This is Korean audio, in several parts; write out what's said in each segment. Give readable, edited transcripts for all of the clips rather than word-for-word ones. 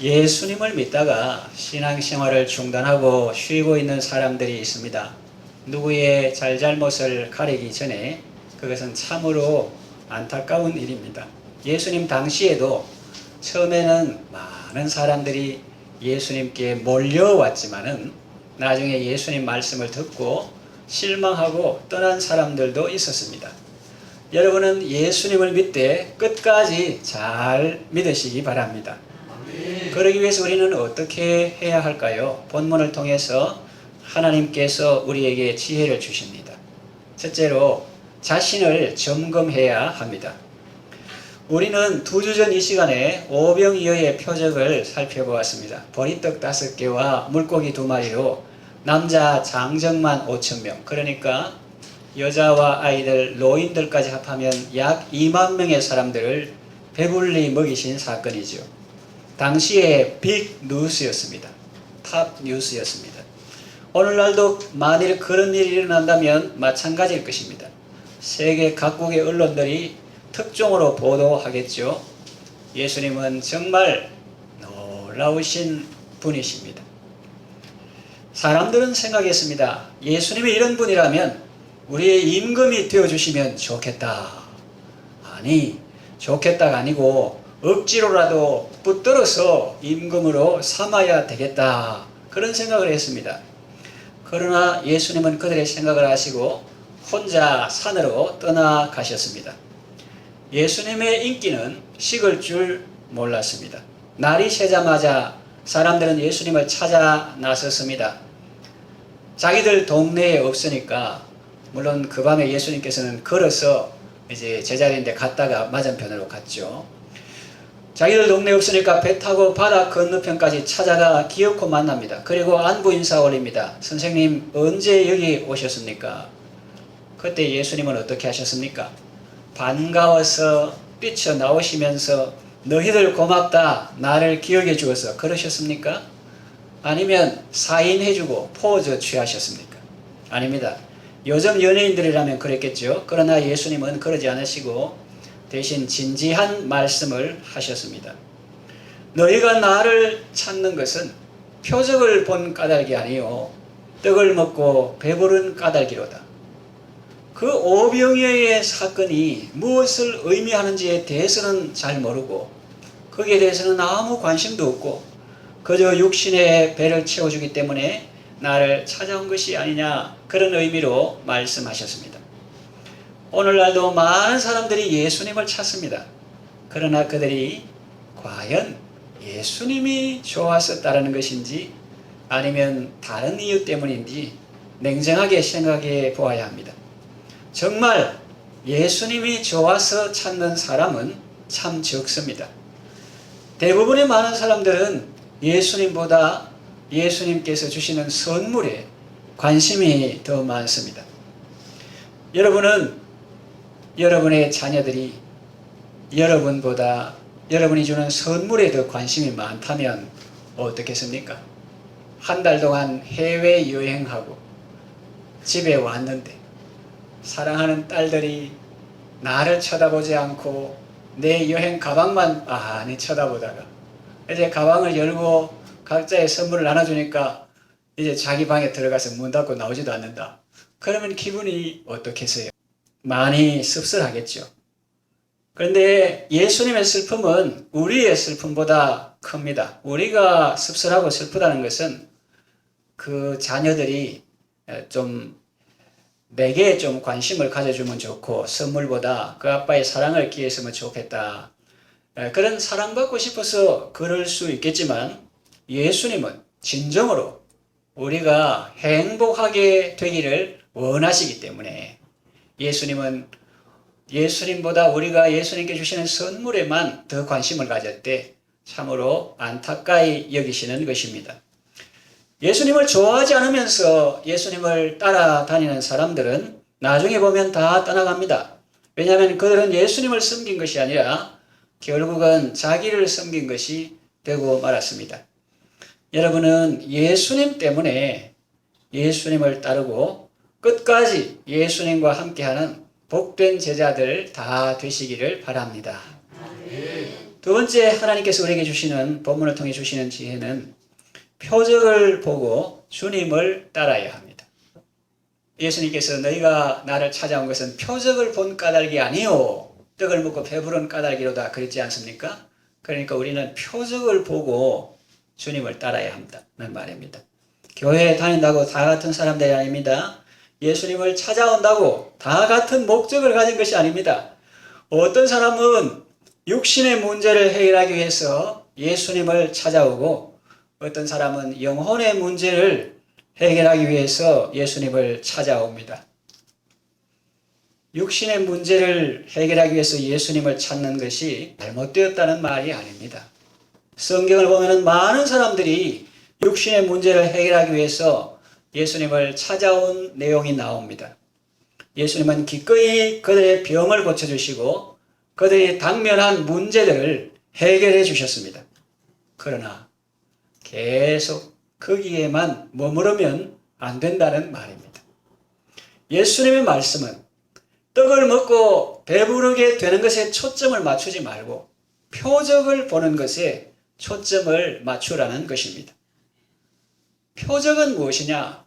예수님을 믿다가 신앙생활을 중단하고 쉬고 있는 사람들이 있습니다. 누구의 잘잘못을 가리기 전에 그것은 참으로 안타까운 일입니다. 예수님 당시에도 처음에는 많은 사람들이 예수님께 몰려왔지만은 나중에 예수님 말씀을 듣고 실망하고 떠난 사람들도 있었습니다. 여러분은 예수님을 믿되 끝까지 잘 믿으시기 바랍니다. 그러기 위해서 우리는 어떻게 해야 할까요? 본문을 통해서 하나님께서 우리에게 지혜를 주십니다. 첫째로 자신을 점검해야 합니다. 우리는 2주 전 이 시간에 오병이어의 표적을 살펴보았습니다. 보리떡 5개와 물고기 2마리로 남자 장정만 5,000명, 그러니까 여자와 아이들, 노인들까지 합하면 약 2만 명의 사람들을 배불리 먹이신 사건이죠. 당시의 빅 뉴스였습니다. 탑 뉴스였습니다. 오늘날도 만일 그런 일이 일어난다면 마찬가지일 것입니다. 세계 각국의 언론들이 특종으로 보도하겠죠. 예수님은 정말 놀라우신 분이십니다. 사람들은 생각했습니다. 예수님이 이런 분이라면 우리의 임금이 되어주시면 좋겠다. 아니, 좋겠다가 아니고 억지로라도 붙들어서 임금으로 삼아야 되겠다. 그런 생각을 했습니다. 그러나 예수님은 그들의 생각을 하시고 혼자 산으로 떠나가셨습니다. 예수님의 인기는 식을 줄 몰랐습니다. 날이 새자마자 사람들은 예수님을 찾아 나섰습니다. 자기들 동네에 없으니까, 물론 그 밤에 예수님께서는 걸어서 이제 제자리인데 갔다가 맞은편으로 갔죠. 자기들 동네에 없으니까 배 타고 바다 건너편까지 찾아가 기어코 만납니다. 그리고 안부 인사 올립니다. 선생님, 언제 여기 오셨습니까? 그때 예수님은 어떻게 하셨습니까? 반가워서 뛰쳐나오시면서 너희들 고맙다, 나를 기억해 주어서 그러셨습니까? 아니면 사인해주고 포즈 취하셨습니까? 아닙니다. 요즘 연예인들이라면 그랬겠죠. 그러나 예수님은 그러지 않으시고 대신 진지한 말씀을 하셨습니다. 너희가 나를 찾는 것은 표적을 본 까닭이 아니요 떡을 먹고 배부른 까닭이로다. 그 오병이어의 사건이 무엇을 의미하는지에 대해서는 잘 모르고 거기에 대해서는 아무 관심도 없고 그저 육신의 배를 채워주기 때문에 나를 찾아온 것이 아니냐, 그런 의미로 말씀하셨습니다. 오늘날도 많은 사람들이 예수님을 찾습니다. 그러나 그들이 과연 예수님이 좋아서 따르는 것인지 아니면 다른 이유 때문인지 냉정하게 생각해 보아야 합니다. 정말 예수님이 좋아서 찾는 사람은 참 적습니다. 대부분의 많은 사람들은 예수님보다 예수님께서 주시는 선물에 관심이 더 많습니다. 여러분은 여러분의 자녀들이 여러분보다 여러분이 주는 선물에 더 관심이 많다면 어떻겠습니까? 한 달 동안 해외여행하고 집에 왔는데 사랑하는 딸들이 나를 쳐다보지 않고 내 여행 가방만 많이 쳐다보다가 이제 가방을 열고 각자의 선물을 나눠주니까 이제 자기 방에 들어가서 문 닫고 나오지도 않는다. 그러면 기분이 어떻겠어요? 많이 씁쓸하겠죠. 그런데 예수님의 슬픔은 우리의 슬픔보다 큽니다. 우리가 씁쓸하고 슬프다는 것은 그 자녀들이 내게 좀 관심을 가져주면 좋고 선물보다 그 아빠의 사랑을 기했으면 좋겠다. 그런 사랑받고 싶어서 그럴 수 있겠지만 예수님은 진정으로 우리가 행복하게 되기를 원하시기 때문에 예수님보다 우리가 예수님께 주시는 선물에만 더 관심을 가질 때 참으로 안타까이 여기시는 것입니다. 예수님을 좋아하지 않으면서 예수님을 따라다니는 사람들은 나중에 보면 다 떠나갑니다. 왜냐하면 그들은 예수님을 섬긴 것이 아니라 결국은 자기를 섬긴 것이 되고 말았습니다. 여러분은 예수님 때문에 예수님을 따르고 끝까지 예수님과 함께하는 복된 제자들 다 되시기를 바랍니다. 두 번째 하나님께서 우리에게 주시는 본문을 통해 주시는 지혜는 표적을 보고 주님을 따라야 합니다. 예수님께서 너희가 나를 찾아온 것은 표적을 본 까닭이 아니요 떡을 먹고 배부른 까닭이로다 그랬지 않습니까? 그러니까 우리는 표적을 보고 주님을 따라야 한다는 말입니다. 교회에 다닌다고 다 같은 사람들이 아닙니다. 예수님을 찾아온다고 다 같은 목적을 가진 것이 아닙니다. 어떤 사람은 육신의 문제를 해결하기 위해서 예수님을 찾아오고 어떤 사람은 영혼의 문제를 해결하기 위해서 예수님을 찾아옵니다. 육신의 문제를 해결하기 위해서 예수님을 찾는 것이 잘못되었다는 말이 아닙니다. 성경을 보면 많은 사람들이 육신의 문제를 해결하기 위해서 예수님을 찾아온 내용이 나옵니다. 예수님은 기꺼이 그들의 병을 고쳐주시고 그들이 당면한 문제들을 해결해 주셨습니다. 그러나 계속 거기에만 머무르면 안 된다는 말입니다. 예수님의 말씀은 떡을 먹고 배부르게 되는 것에 초점을 맞추지 말고 표적을 보는 것에 초점을 맞추라는 것입니다. 표적은 무엇이냐?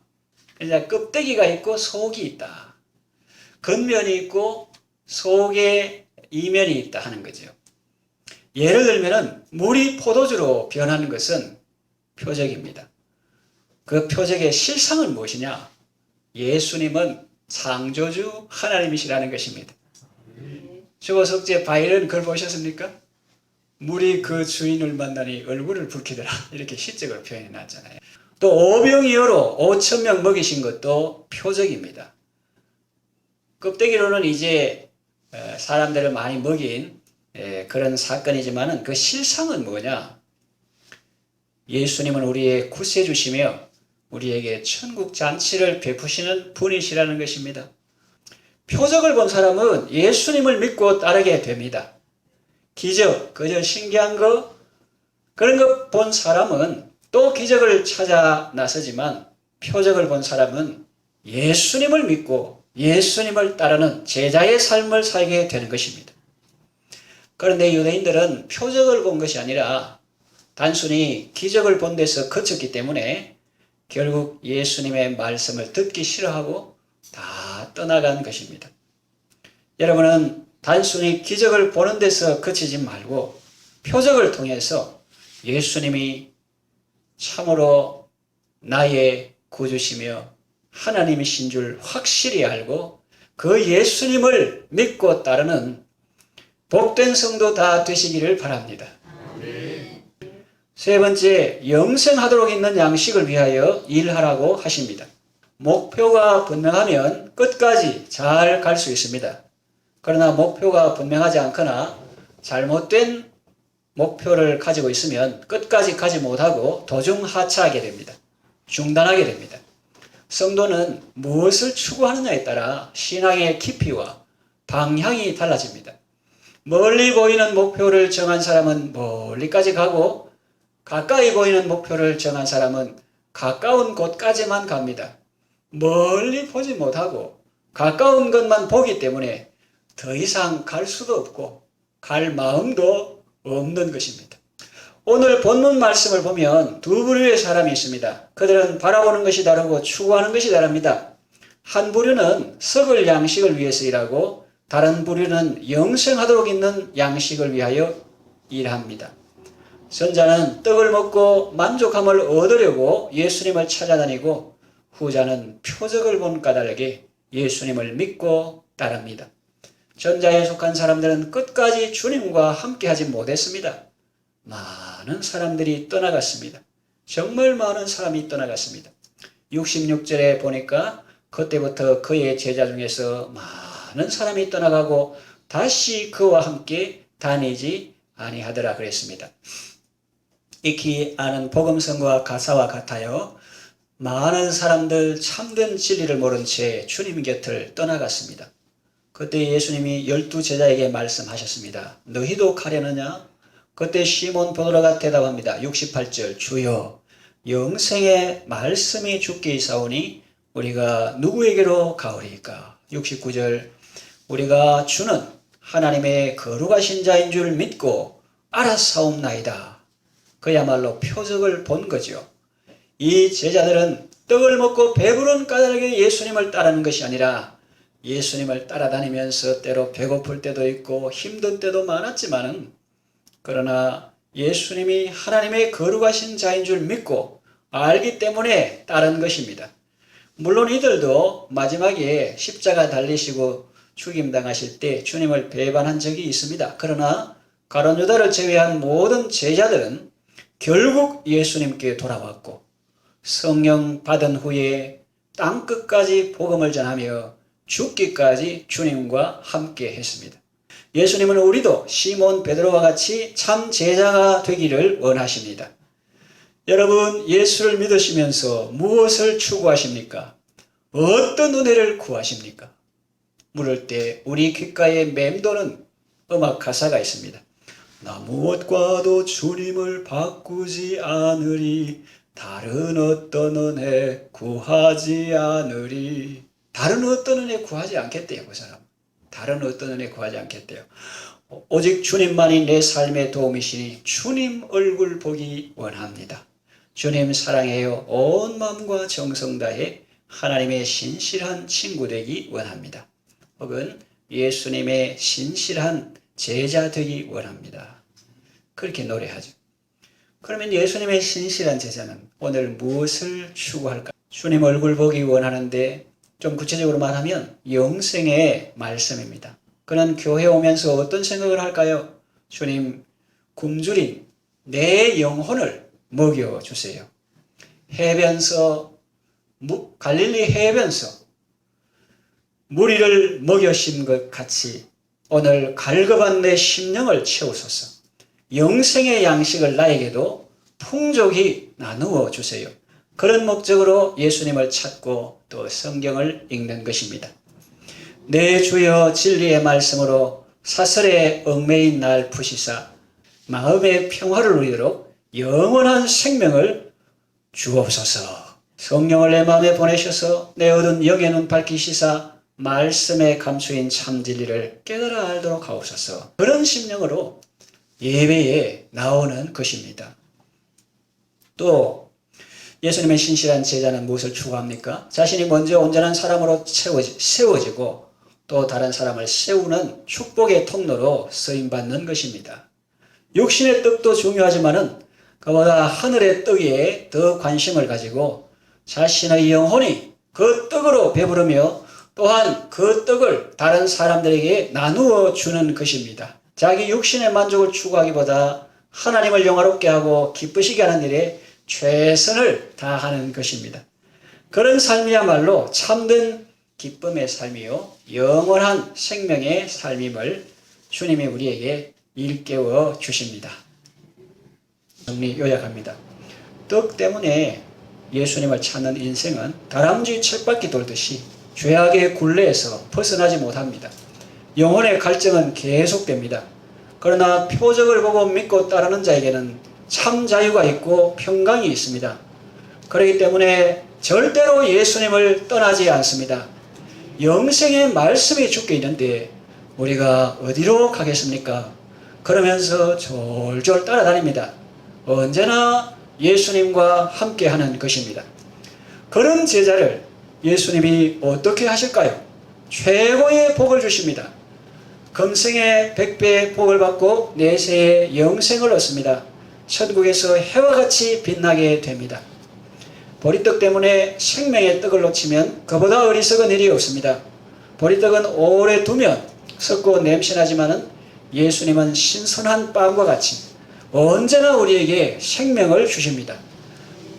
그냥 껍데기가 있고 속이 있다. 겉면이 있고 속에 이면이 있다 하는 거죠. 예를 들면 물이 포도주로 변하는 것은 표적입니다. 그 표적의 실상은 무엇이냐? 예수님은 창조주 하나님이시라는 것입니다. 주보석제 바이런 글 보셨습니까? 물이 그 주인을 만나니 얼굴을 붉히더라 이렇게 시적으로 표현해 놨잖아요. 또 오병이어로 5,000명 먹이신 것도 표적입니다. 껍데기로는 이제 사람들을 많이 먹인 그런 사건이지만 그 실상은 뭐냐? 예수님은 우리의 구세주시며 우리에게 천국 잔치를 베푸시는 분이시라는 것입니다. 표적을 본 사람은 예수님을 믿고 따르게 됩니다. 기적, 그저 신기한 거 그런 것 본 사람은 또 기적을 찾아 나서지만 표적을 본 사람은 예수님을 믿고 예수님을 따르는 제자의 삶을 살게 되는 것입니다. 그런데 유대인들은 표적을 본 것이 아니라 단순히 기적을 본 데서 그쳤기 때문에 결국 예수님의 말씀을 듣기 싫어하고 다 떠나간 것입니다. 여러분은 단순히 기적을 보는 데서 그치지 말고 표적을 통해서 예수님이 참으로 나의 구주시며 하나님이신 줄 확실히 알고 그 예수님을 믿고 따르는 복된 성도 다 되시기를 바랍니다. 세 번째, 영생하도록 있는 양식을 위하여 일하라고 하십니다. 목표가 분명하면 끝까지 잘 갈 수 있습니다. 그러나 목표가 분명하지 않거나 잘못된 목표를 가지고 있으면 끝까지 가지 못하고 도중 하차하게 됩니다. 중단하게 됩니다. 성도는 무엇을 추구하느냐에 따라 신앙의 깊이와 방향이 달라집니다. 멀리 보이는 목표를 정한 사람은 멀리까지 가고 가까이 보이는 목표를 정한 사람은 가까운 곳까지만 갑니다. 멀리 보지 못하고 가까운 것만 보기 때문에 더 이상 갈 수도 없고 갈 마음도 없는 것입니다. 오늘 본문 말씀을 보면 두 부류의 사람이 있습니다. 그들은 바라보는 것이 다르고 추구하는 것이 다릅니다. 한 부류는 썩을 양식을 위해서 일하고 다른 부류는 영생하도록 있는 양식을 위하여 일합니다. 선자는 떡을 먹고 만족함을 얻으려고 예수님을 찾아다니고 후자는 표적을 본 까닭에 예수님을 믿고 따릅니다. 전자에 속한 사람들은 끝까지 주님과 함께하지 못했습니다. 많은 사람들이 떠나갔습니다. 정말 많은 사람이 떠나갔습니다. 66절에 보니까 그때부터 그의 제자 중에서 많은 사람이 떠나가고 다시 그와 함께 다니지 아니하더라 그랬습니다. 익히 아는 복음성과 가사와 같아요. 많은 사람들 참된 진리를 모른 채 주님 곁을 떠나갔습니다. 그때 예수님이 12제자에게 말씀하셨습니다. 너희도 가려느냐? 그때 시몬 베드로가 대답합니다. 68절 주여 영생의 말씀이 주께 있사오니 우리가 누구에게로 가오리까? 69절 우리가 주는 하나님의 거룩하신 자인 줄 믿고 알아사옵나이다. 그야말로 표적을 본 거죠. 이 제자들은 떡을 먹고 배부른 까닭에 예수님을 따르는 것이 아니라 예수님을 따라다니면서 때로 배고플 때도 있고 힘든 때도 많았지만은, 그러나 예수님이 하나님의 거룩하신 자인 줄 믿고 알기 때문에 따른 것입니다. 물론 이들도 마지막에 십자가 달리시고 죽임당하실 때 주님을 배반한 적이 있습니다. 그러나 가룟 유다를 제외한 모든 제자들은 결국 예수님께 돌아왔고 성령 받은 후에 땅끝까지 복음을 전하며 죽기까지 주님과 함께 했습니다. 예수님은 우리도 시몬 베드로와 같이 참 제자가 되기를 원하십니다. 여러분, 예수를 믿으시면서 무엇을 추구하십니까? 어떤 은혜를 구하십니까? 물을 때 우리 귓가에 맴도는 음악 가사가 있습니다. 나 무엇과도 주님을 바꾸지 않으리, 다른 어떤 은혜 구하지 않으리. 다른 어떤 은혜 구하지 않겠대요, 그 사람. 다른 어떤 은혜 구하지 않겠대요. 오직 주님만이 내 삶의 도움이시니 주님 얼굴 보기 원합니다. 주님 사랑해요. 온 마음과 정성 다해 하나님의 신실한 친구 되기 원합니다. 혹은 예수님의 신실한 제자 되기 원합니다. 그렇게 노래하죠. 그러면 예수님의 신실한 제자는 오늘 무엇을 추구할까? 주님 얼굴 보기 원하는데, 좀 구체적으로 말하면 영생의 말씀입니다. 그는 교회 오면서 어떤 생각을 할까요? 주님, 굶주린 내 영혼을 먹여주세요. 해변서, 갈릴리 해변서 무리를 먹여신 것 같이 오늘 갈급한 내 심령을 채우소서. 영생의 양식을 나에게도 풍족히 나누어 주세요. 그런 목적으로 예수님을 찾고 또 성경을 읽는 것입니다. 내 주여 진리의 말씀으로 사슬에 얽매인 날 푸시사 마음의 평화를 누리도록 영원한 생명을 주옵소서. 성령을 내 마음에 보내셔서 내 어두운 영의 눈 밝히시사 말씀에 감추인 참 진리를 깨달아 알도록 하옵소서. 그런 심령으로 예배에 나오는 것입니다. 또 예수님의 신실한 제자는 무엇을 추구합니까? 자신이 먼저 온전한 사람으로 세워지고 또 다른 사람을 세우는 축복의 통로로 쓰임받는 것입니다. 육신의 떡도 중요하지만은 그보다 하늘의 떡에 더 관심을 가지고 자신의 영혼이 그 떡으로 배부르며 또한 그 떡을 다른 사람들에게 나누어 주는 것입니다. 자기 육신의 만족을 추구하기보다 하나님을 영화롭게 하고 기쁘시게 하는 일에 최선을 다하는 것입니다. 그런 삶이야말로 참된 기쁨의 삶이요 영원한 생명의 삶임을 주님이 우리에게 일깨워 주십니다. 정리 요약합니다. 떡 때문에 예수님을 찾는 인생은 다람쥐 쳇바퀴 돌듯이 죄악의 굴레에서 벗어나지 못합니다. 영혼의 갈증은 계속됩니다. 그러나 표적을 보고 믿고 따르는 자에게는 참 자유가 있고 평강이 있습니다. 그렇기 때문에 절대로 예수님을 떠나지 않습니다. 영생의 말씀이 주께 있는데 우리가 어디로 가겠습니까? 그러면서 졸졸 따라다닙니다. 언제나 예수님과 함께하는 것입니다. 그런 제자를 예수님이 어떻게 하실까요? 최고의 복을 주십니다. 금생의 100배의 복을 받고 내세의 영생을 얻습니다. 천국에서 해와 같이 빛나게 됩니다. 보리떡 때문에 생명의 떡을 놓치면 그보다 어리석은 일이 없습니다. 보리떡은 오래 두면 썩고 냄새나지만은 예수님은 신선한 빵과 같이 언제나 우리에게 생명을 주십니다.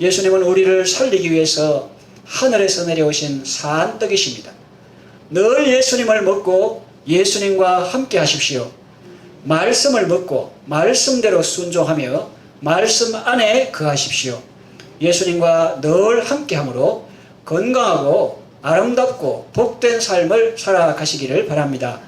예수님은 우리를 살리기 위해서 하늘에서 내려오신 산떡이십니다. 늘 예수님을 먹고 예수님과 함께 하십시오. 말씀을 먹고 말씀대로 순종하며 말씀 안에 거하십시오. 예수님과 늘 함께함으로 건강하고 아름답고 복된 삶을 살아가시기를 바랍니다.